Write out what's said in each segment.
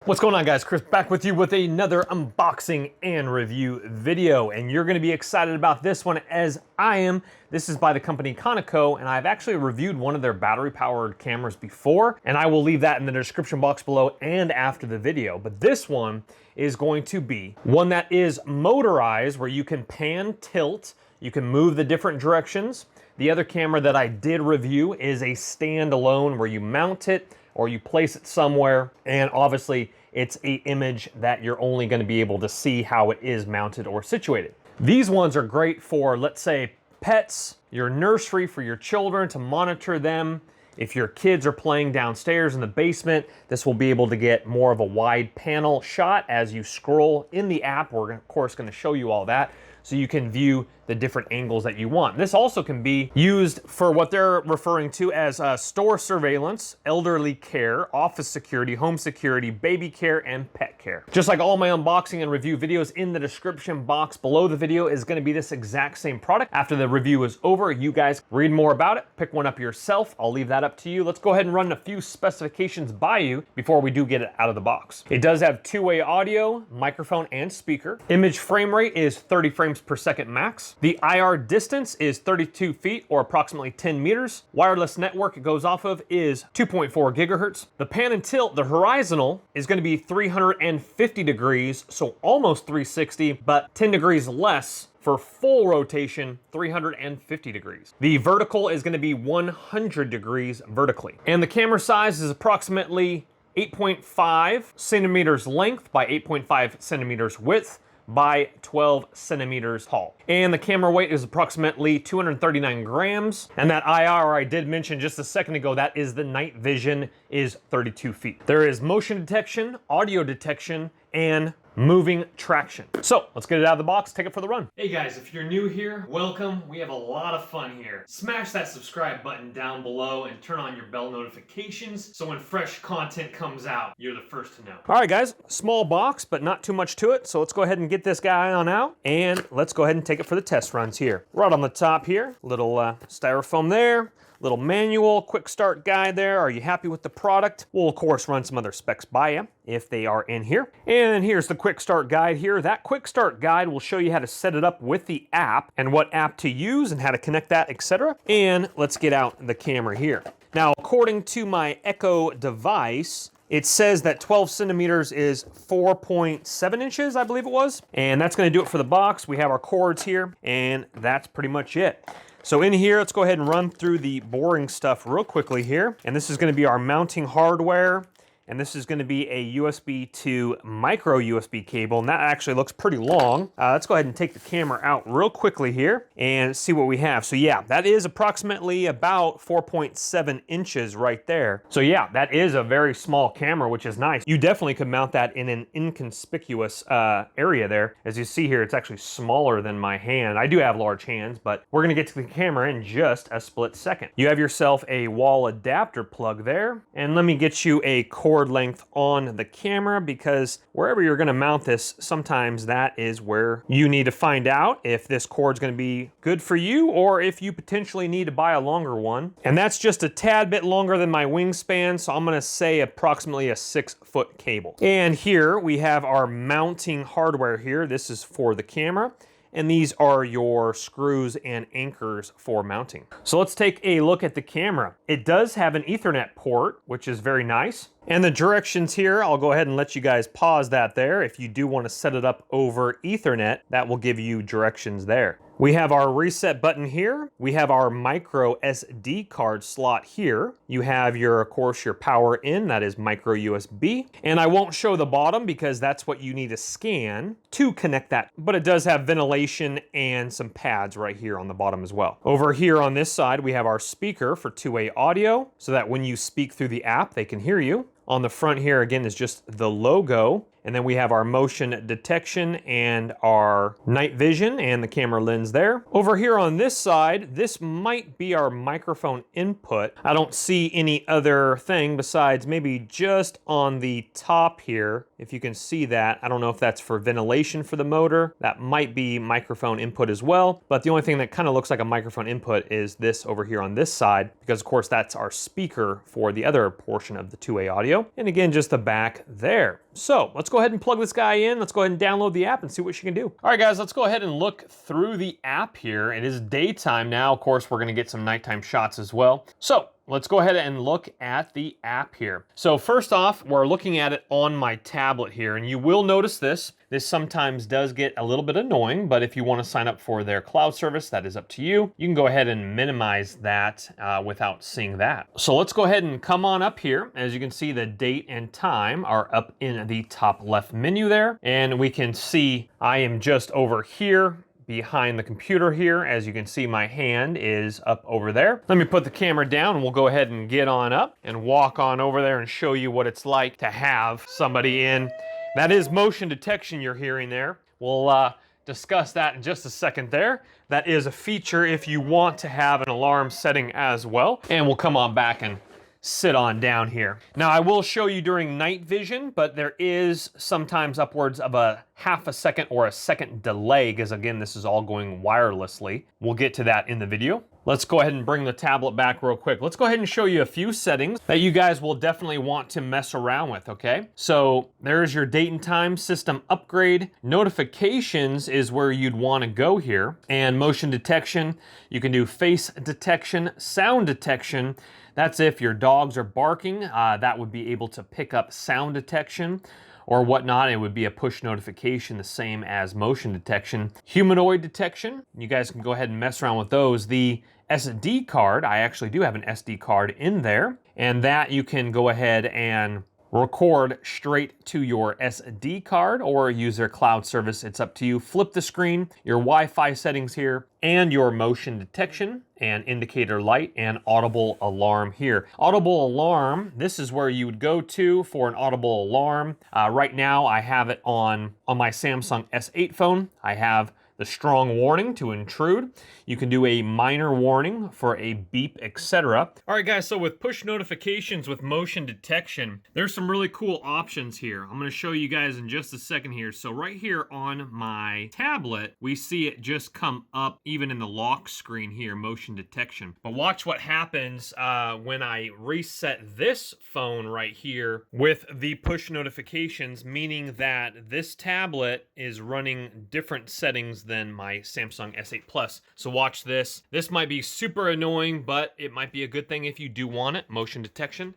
What's going on, guys? Chris back with you with another unboxing and review video, and you're going to be excited about this one as I am. This is by the company Conico, and I've actually reviewed one of their battery powered cameras before, and I will leave that in the description box below and after the video. But this one is going to be one that is motorized, where you can pan, tilt, you can move the different directions. The other camera that I did review is a standalone where you mount it or you place it somewhere, and obviously it's an image that you're only going to be able to see how it is mounted or situated. These ones are great for, let's say, pets, your nursery for your children to monitor them. If your kids are playing downstairs in the basement, this will be able to get more of a wide panel shot as you scroll in the app. We're of course going to show you all that so you can view the different angles that you want. This also can be used for what they're referring to as store surveillance, elderly care, office security, home security, baby care, and pet care. Just like all my unboxing and review videos, in the description box below the video is going to be this exact same product. After the review is over, you guys read more about it, pick one up yourself. I'll leave that up to you. Let's go ahead and run a few specifications by you before we do get it out of the box. It does have two-way audio, microphone, and speaker. Image frame rate is 30 frames per second max. The IR distance is 32 feet or approximately 10 meters. Wireless network it goes off of is 2.4 gigahertz. The pan and tilt, the horizontal, is going to be 350 degrees, so almost 360, but 10 degrees less. For full rotation, 350 degrees. The vertical is going to be 100 degrees vertically. And the camera size is approximately 8.5 centimeters length by 8.5 centimeters width by 12 centimeters tall. And the camera weight is approximately 239 grams. And that IR I did mention just a second ago, that is the night vision, is 32 feet. There is motion detection, audio detection, and moving traction. So let's get it out of the box, take it for the run. Hey guys, if you're new here, welcome. We have a lot of fun here. Smash that subscribe button down below and turn on your bell notifications so when fresh content comes out, you're the first to know. All right guys, small box, but not too much to it. So let's go ahead and get this guy on out and let's go ahead and take it for the test runs here. Right on the top here, little styrofoam there. Little manual, quick start guide there. Are you happy with the product? We'll of course run some other specs by you if they are in here. And here's the quick start guide here. That quick start guide will show you how to set it up with the app and what app to use and how to connect that, etc. And let's get out the camera here. Now, according to my Echo device, it says that 12 centimeters is 4.7 inches, I believe it was. And that's gonna do it for the box. We have our cords here, and that's pretty much it. So in here, let's go ahead and run through the boring stuff real quickly here. And this is going to be our mounting hardware. And this is going to be a USB to micro USB cable. And that actually looks pretty long. Let's go ahead and take the camera out real quickly here and see what we have. So yeah, that is approximately about 4.7 inches right there. So yeah, that is a very small camera, which is nice. You definitely could mount that in an inconspicuous area there. As you see here, it's actually smaller than my hand. I do have large hands, but we're going to get to the camera in just a split second. You have yourself a wall adapter plug there. And let me get you a cord length on the camera, because wherever you're going to mount this, sometimes that is where you need to find out if this cord's going to be good for you or if you potentially need to buy a longer one. And that's just a tad bit longer than my wingspan, so I'm going to say approximately a 6-foot cable. And here we have our mounting hardware here. This is for the camera. And these are your screws and anchors for mounting. So let's take a look at the camera. It does have an Ethernet port, which is very nice. And the directions here, I'll go ahead and let you guys pause that there. If you do want to set it up over Ethernet, that will give you directions there. We have our reset button here. We have our micro SD card slot here. You have your, of course, your power in, that is micro USB. And I won't show the bottom because that's what you need to scan to connect that. But it does have ventilation and some pads right here on the bottom as well. Over here on this side, we have our speaker for two-way audio so that when you speak through the app, they can hear you. On the front here, again, is just the logo. And then we have our motion detection and our night vision and the camera lens there. Over here on this side, this might be our microphone input. I don't see any other thing besides maybe just on the top here. If you can see that, I don't know if that's for ventilation for the motor. That might be microphone input as well. But the only thing that kind of looks like a microphone input is this over here on this side, because of course that's our speaker for the other portion of the two-way audio. And again, just the back there. So let's go ahead and plug this guy in. Let's go ahead and download the app and see what she can do. All right, guys, let's go ahead and look through the app here. It is daytime now. Of course, we're gonna get some nighttime shots as well. So let's go ahead and look at the app here. So first off, we're looking at it on my tablet here, and you will notice this. This sometimes does get a little bit annoying, but if you want to sign up for their cloud service, that is up to you. You can go ahead and minimize that without seeing that. So let's go ahead and come on up here. As you can see, the date and time are up in the top left menu there, and we can see I am just over here behind the computer here. As you can see, my hand is up over there. Let me put the camera down and we'll go ahead and get on up and walk on over there and show you what it's like to have somebody in. That is motion detection you're hearing there. We'll discuss that in just a second there. That is a feature if you want to have an alarm setting as well. And we'll come on back and sit on down here. Now I will show you during night vision, but there is sometimes upwards of a half a second or a second delay, because again, this is all going wirelessly. We'll get to that in the video. Let's go ahead and bring the tablet back real quick. Let's go ahead and show you a few settings that you guys will definitely want to mess around with, okay? So there's your date and time, system upgrade. Notifications is where you'd want to go here. And motion detection, you can do face detection, sound detection. That's if your dogs are barking, that would be able to pick up sound detection or whatnot. It would be a push notification, the same as motion detection. Humanoid detection, you guys can go ahead and mess around with those. The SD card, I actually do have an SD card in there, and that you can go ahead and record straight to your SD card or use their cloud service. It's up to you. Flip the screen, your Wi-Fi settings here, and your motion detection and indicator light and Audible Alarm here. Audible Alarm, this is where you would go to for an Audible Alarm. Right now I have it on my Samsung S8 phone. I have the strong warning to intrude. You can do a minor warning for a beep, etc. All right, guys, so with push notifications with motion detection, there's some really cool options here. I'm gonna show you guys in just a second here. So right here on my tablet, we see it just come up even in the lock screen here, motion detection. But watch what happens when I reset this phone right here with the push notifications, meaning that this tablet is running different settings than my Samsung S8 Plus. So watch this. This might be super annoying, but it might be a good thing if you do want it. Motion detection.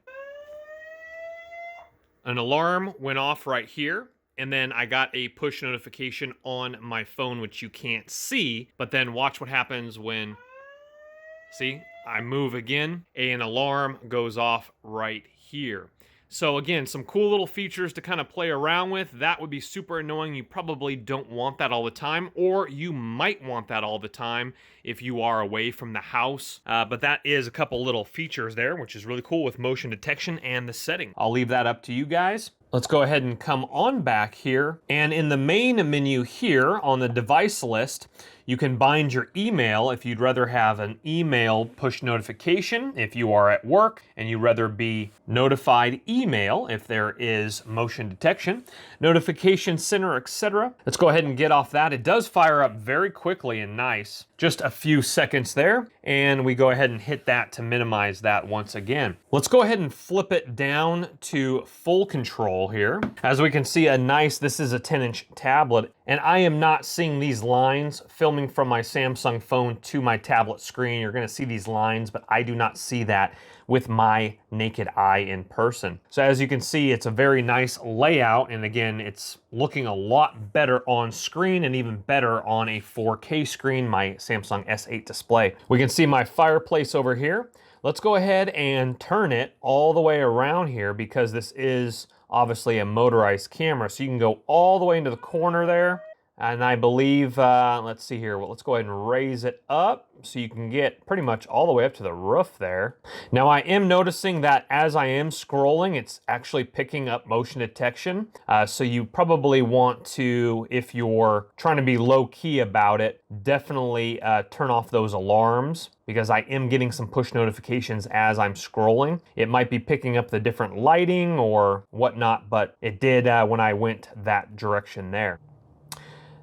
An alarm went off right here, and then I got a push notification on my phone, which you can't see, but then watch what happens when, see, I move again, an alarm goes off right here. So again, some cool little features to kind of play around with. That would be super annoying. You probably don't want that all the time, or you might want that all the time if you are away from the house. But that is a couple little features there, which is really cool with motion detection and the setting. I'll leave that up to you guys. Let's go ahead and come on back here. And in the main menu here on the device list, you can bind your email if you'd rather have an email push notification if you are at work and you'd rather be notified email if there is motion detection, notification center, etc. Let's go ahead and get off that. It does fire up very quickly and nice. Just a few seconds there, and we go ahead and hit that to minimize that once again. Let's go ahead and flip it down to full control here. As we can see, this is a 10-inch tablet, and I am not seeing these lines filming from my Samsung phone to my tablet screen. You're gonna see these lines, but I do not see that with my naked eye in person. So as you can see, it's a very nice layout, and again, it's looking a lot better on screen and even better on a 4K screen, my Samsung S8 display. We can see my fireplace over here. Let's go ahead and turn it all the way around here because this is obviously a motorized camera. So you can go all the way into the corner there. And I believe, let's see here, well, let's go ahead and raise it up so you can get pretty much all the way up to the roof there. Now I am noticing that as I am scrolling, it's actually picking up motion detection. So you probably want to, if you're trying to be low key about it, definitely turn off those alarms because I am getting some push notifications as I'm scrolling. It might be picking up the different lighting or whatnot, but it did when I went that direction there.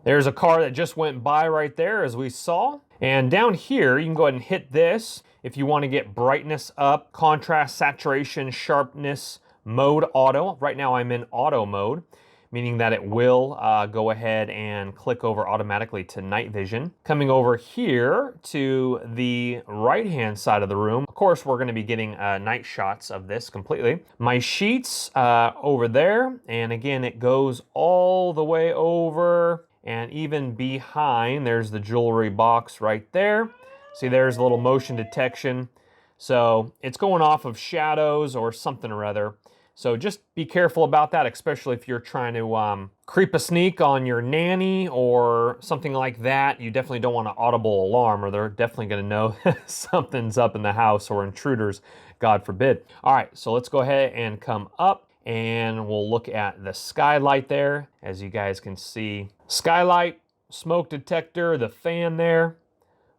There's a car that just went by right there as we saw. And down here, you can go ahead and hit this if you want to get brightness up, contrast, saturation, sharpness, mode auto. Right now I'm in auto mode, meaning that it will go ahead and click over automatically to night vision. Coming over here to the right-hand side of the room, of course, we're gonna be getting night shots of this completely. My sheets over there, and again, it goes all the way over and even behind. There's the jewelry box right there. See, there's a little motion detection. So it's going off of shadows or something or other. So just be careful about that, especially if you're trying to creep a sneak on your nanny or something like that. You definitely don't want an audible alarm, or they're definitely gonna know something's up in the house, or intruders, God forbid. All right, so let's go ahead and come up and we'll look at the skylight there. As you guys can see, skylight, smoke detector, the fan there,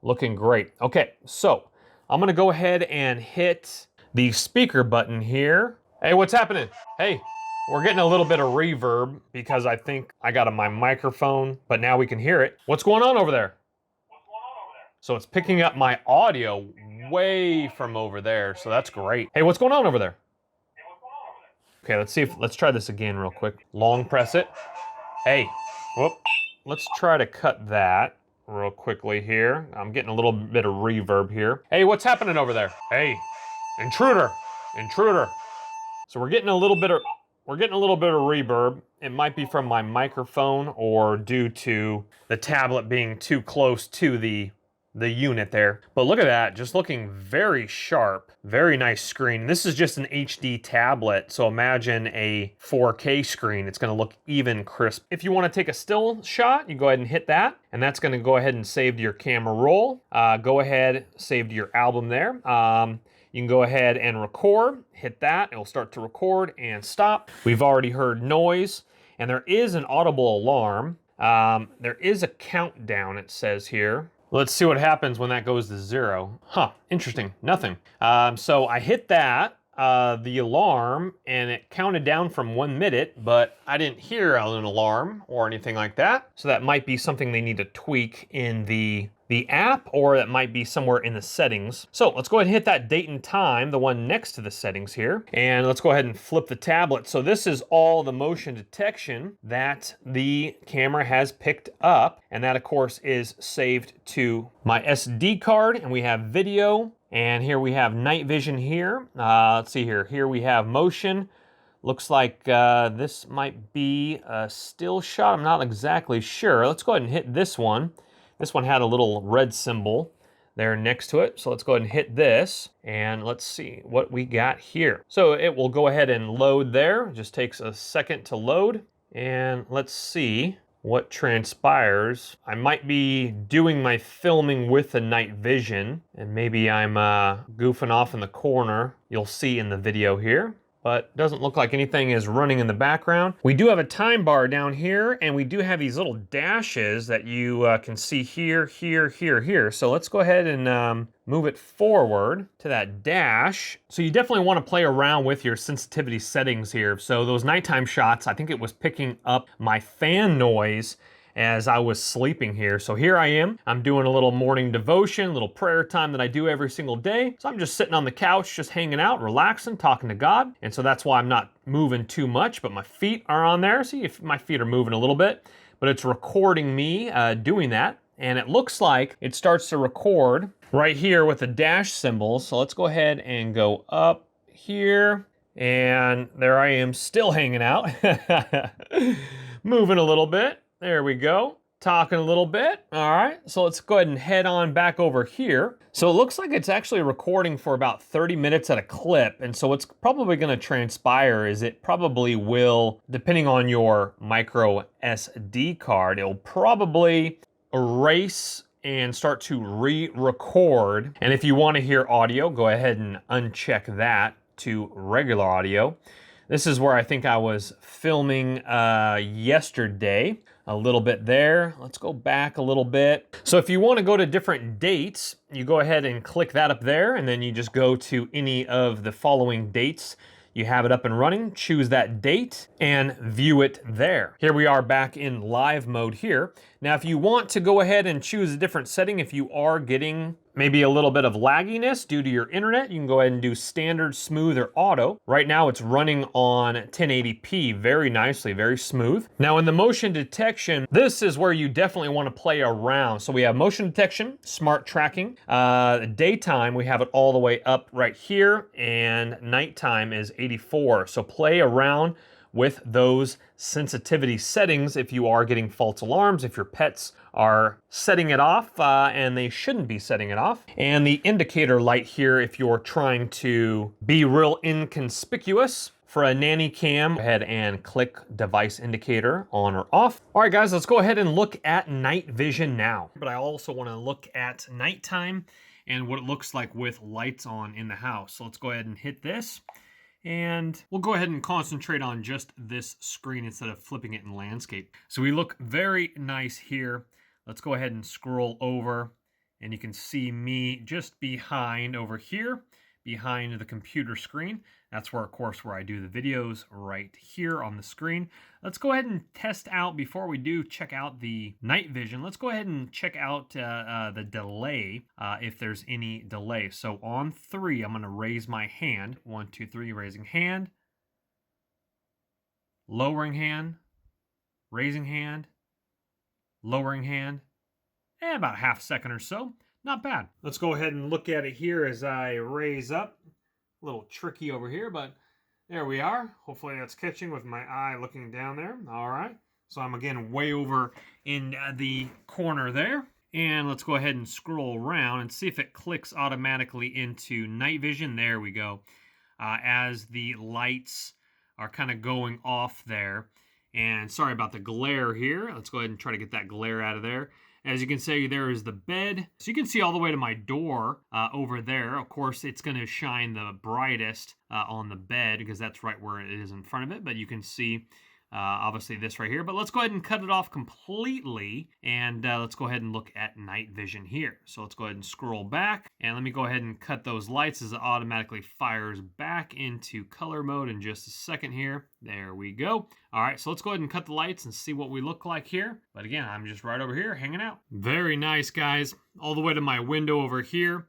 looking great. Okay, so I'm gonna go ahead and hit the speaker button here. Hey, what's happening? Hey, we're getting a little bit of reverb because I think I got my microphone, but now we can hear it. What's going on over there? So it's picking up my audio way from over there, so that's great. Hey, what's going on over there? Okay, let's try this again real quick. Long press it. Hey, whoop. Let's try to cut that real quickly here. I'm getting a little bit of reverb here. Hey, what's happening over there? Hey, intruder, intruder. So we're getting a little bit of reverb. It might be from my microphone or due to the tablet being too close to the unit there. But look at that, just looking very sharp. Very nice screen. This is just an HD tablet, so imagine a 4K screen. It's gonna look even crisp. If you wanna take a still shot, you go ahead and hit that, and that's gonna go ahead and save to your camera roll. Go ahead, save to your album there. You can go ahead and record, hit that, it'll start to record and stop. We've already heard noise, and there is an audible alarm. There is a countdown, it says here. Let's see what happens when that goes to 0. Huh, interesting, nothing. So I hit that, the alarm, and it counted down from 1 minute, but I didn't hear an alarm or anything like that. So that might be something they need to tweak in the app, or that might be somewhere in the settings. So let's go ahead and hit that date and time, the one next to the settings here. And let's go ahead and flip the tablet. So this is all the motion detection that the camera has picked up. And that of course is saved to my SD card, and we have video. And here we have night vision here. Let's see here. Here we have motion. Looks like this might be a still shot. I'm not exactly sure. Let's go ahead and hit this one. This one had a little red symbol there next to it. So let's go ahead and hit this, and let's see what we got here. So it will go ahead and load there. It just takes a second to load. And let's see what transpires. I might be doing my filming with the night vision, and maybe I'm goofing off in the corner. You'll see in the video here. But doesn't look like anything is running in the background. We do have a time bar down here, and we do have these little dashes that you can see here, here, here, here. So let's go ahead and move it forward to that dash. So you definitely want to play around with your sensitivity settings here. So those nighttime shots, I think it was picking up my fan noise as I was sleeping here. So here I am, I'm doing a little morning devotion, a little prayer time that I do every single day. So I'm just sitting on the couch, just hanging out, relaxing, talking to God. And so that's why I'm not moving too much, but my feet are on there. See if my feet are moving a little bit, but it's recording me doing that. And it looks like it starts to record right here with the dash symbol. So let's go ahead and go up here. And there I am still hanging out, moving a little bit. There we go. Talking a little bit. All right, so let's go ahead and head on back over here. So it looks like it's actually recording for about 30 minutes at a clip. And so what's probably gonna transpire is it probably will, depending on your micro SD card, it'll probably erase and start to re-record. And if you wanna hear audio, go ahead and uncheck that to regular audio. This is where I think I was filming yesterday. A little bit there. Let's go back a little bit. So if you want to go to different dates, you go ahead and click that up there, and then you just go to any of the following dates. You have it up and running, choose that date and view it there. Here we are back in live mode here. Now, if you want to go ahead and choose a different setting, if you are getting maybe a little bit of lagginess due to your internet, you can go ahead and do standard, smooth, or auto. Right now it's running on 1080p very nicely, very smooth. Now in the motion detection, this is where you definitely want to play around. So we have motion detection, smart tracking, daytime, we have it all the way up right here, and nighttime is 84. So play around with those sensitivity settings if you are getting false alarms, if your pets are setting it off and they shouldn't be setting it off. And the indicator light here, if you're trying to be real inconspicuous. For a nanny cam, go ahead and click device indicator on or off. All right guys, let's go ahead and look at night vision now. But I also want to look at nighttime and what it looks like with lights on in the house. So let's go ahead and hit this. And we'll go ahead and concentrate on just this screen instead of flipping it in landscape. So we look very nice here. Let's go ahead and scroll over, and you can see me just behind over here, behind the computer screen. That's where, of course, where I do the videos right here on the screen. Let's go ahead and test out, before we do check out the night vision, let's go ahead and check out the delay, if there's any delay. So on 3, I'm gonna raise my hand. 1, 2, 3, raising hand, lowering hand, raising hand, lowering hand, and about half a second or so. Not bad. Let's go ahead and look at it here as I raise up. A little tricky over here, but there we are. Hopefully that's catching with my eye looking down there. All right. So I'm again way over in the corner there. And let's go ahead and scroll around and see if it clicks automatically into night vision. There we go. As the lights are kind of going off there. And sorry about the glare here. Let's go ahead and try to get that glare out of there. As you can see, there is the bed. So you can see all the way to my door over there. Of course, it's going to shine the brightest on the bed because that's right where it is in front of it. But you can see, obviously, this right here. But let's go ahead and cut it off completely. And let's go ahead and look at night vision here. So let's go ahead and scroll back. And let me go ahead and cut those lights as it automatically fires back into color mode in just a second here. There we go. All right, so let's go ahead and cut the lights and see what we look like here. But again, I'm just right over here hanging out. Very nice, guys. All the way to my window over here.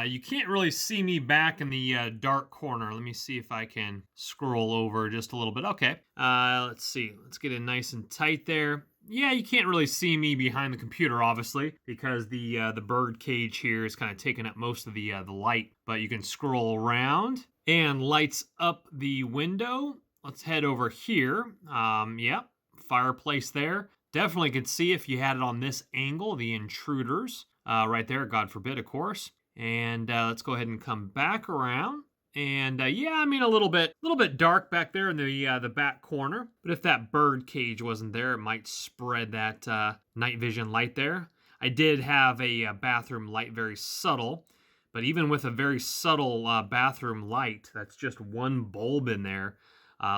You can't really see me back in the dark corner. Let me see if I can scroll over just a little bit. Okay, let's see. Let's get it nice and tight there. Yeah, you can't really see me behind the computer, obviously, because the bird cage here is kind of taking up most of the light. But you can scroll around and lights up the window. Let's head over here. Yep, fireplace there. Definitely could see if you had it on this angle, the intruders right there. God forbid, of course. And let's go ahead and come back around. And yeah, I mean a little bit dark back there in the back corner. But if that bird cage wasn't there, it might spread that night vision light there. I did have a bathroom light, very subtle. But even with a very subtle bathroom light, that's just one bulb in there.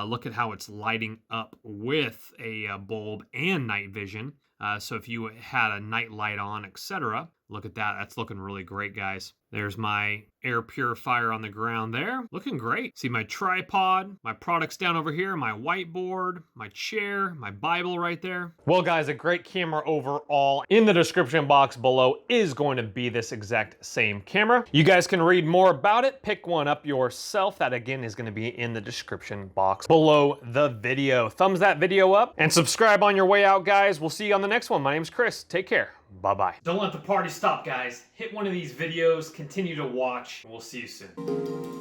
Look at how it's lighting up with a bulb and night vision. So if you had a night light on, etc., look at that. That's looking really great, guys. There's my air purifier on the ground there. Looking great. See my tripod, my products down over here, my whiteboard, my chair, my Bible right there. Well, guys, a great camera overall. In the description box below is going to be this exact same camera. You guys can read more about it. Pick one up yourself. That, again, is going to be in the description box below the video. Thumbs that video up and subscribe on your way out, guys. We'll see you on the next one. My name's Chris. Take care. Bye-bye. Don't let the party stop, guys. Hit one of these videos, continue to watch, and we'll see you soon.